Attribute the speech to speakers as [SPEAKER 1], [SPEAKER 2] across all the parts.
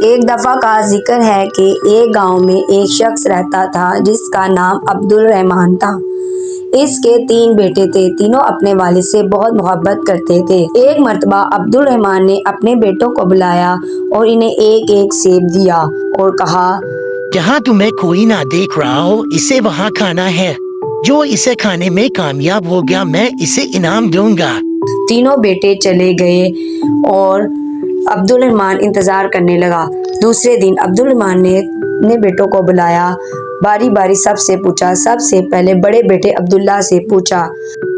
[SPEAKER 1] ایک دفعہ کا ذکر ہے کہ ایک گاؤں میں ایک شخص رہتا تھا جس کا نام عبد الرحمن تھا۔ اس کے 3 بیٹے تھے، تینوں اپنے والد سے بہت محبت کرتے تھے۔ ایک مرتبہ عبد الرحمن نے اپنے بیٹوں کو بلایا اور انہیں ایک ایک سیب دیا اور کہا،
[SPEAKER 2] جہاں تمہیں کوئی نہ دیکھ رہا ہو اسے وہاں کھانا ہے، جو اسے کھانے میں کامیاب ہو گیا میں اسے انعام دوں گا۔
[SPEAKER 1] تینوں بیٹے چلے گئے اور عبد الرحمن انتظار کرنے لگا۔ دوسرے دن عبد الرحمن نے اپنے بیٹوں کو بلایا، باری باری سب سے پوچھا۔ سب سے پہلے بڑے بیٹے عبداللہ سے پوچھا،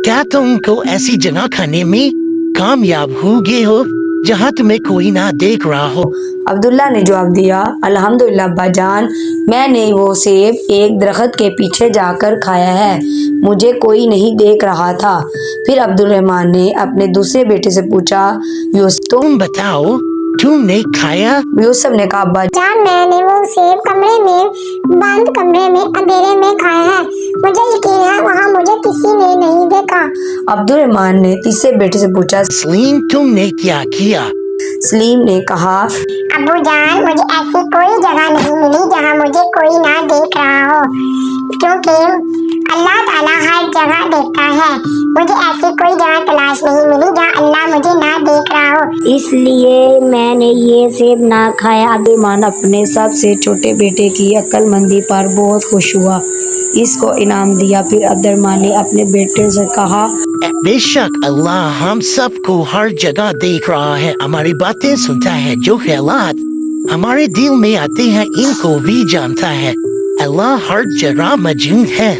[SPEAKER 2] کیا تم کو ایسی جگہ کھانے میں کامیاب ہو گئے ہو جہاں تمہیں کوئی نہ دیکھ رہا ہو؟
[SPEAKER 1] عبداللہ نے جواب دیا، الحمدللہ ابا جان، میں نے وہ سیب ایک درخت کے پیچھے جا کر کھایا ہے، مجھے کوئی نہیں دیکھ رہا تھا۔ پھر عبد الرحمن نے اپنے دوسرے بیٹے سے پوچھا، یوسف
[SPEAKER 2] تم بتاؤ تم نے کھایا؟
[SPEAKER 1] یوسف نے کہا، ابا
[SPEAKER 3] جان میں نے وہ سیب کمرے میں بند کمرے میں اندھیرے میں کھایا ہے، مجھے یقین ہے وہاں مجھے کسی نے نہیں دیکھا۔
[SPEAKER 1] عبد الرحمن نے تیسرے بیٹے سے پوچھا،
[SPEAKER 2] سلیم تم نے کیا کیا؟
[SPEAKER 1] سلیم نے کہا،
[SPEAKER 3] ابو جان مجھے ایسی کوئی جگہ نہیں ملی جہاں مجھے کوئی نہ دیکھ رہا ہو، کیونکہ اللہ تعالیٰ ہر جگہ دیکھتا ہے، مجھے ایسی کوئی جگہ تلاش نہیں ملی جہاں اللہ مجھے نہ دیکھ رہا ہو،
[SPEAKER 4] اس لیے میں نے یہ سیب نہ کھایا۔
[SPEAKER 1] عبد الرحمن اپنے سب سے چھوٹے بیٹے کی عقل مندی پر بہت خوش ہوا، اس کو انعام دیا۔ پھر عبد الرحمن نے اپنے بیٹے سے کہا،
[SPEAKER 2] بے شک اللہ ہم سب کو ہر جگہ دیکھ رہا ہے، ہماری باتیں سنتا ہے، جو خیالات ہمارے دل میں آتے ہیں ان کو بھی جانتا ہے، اللہ ہر جگہ موجود ہے۔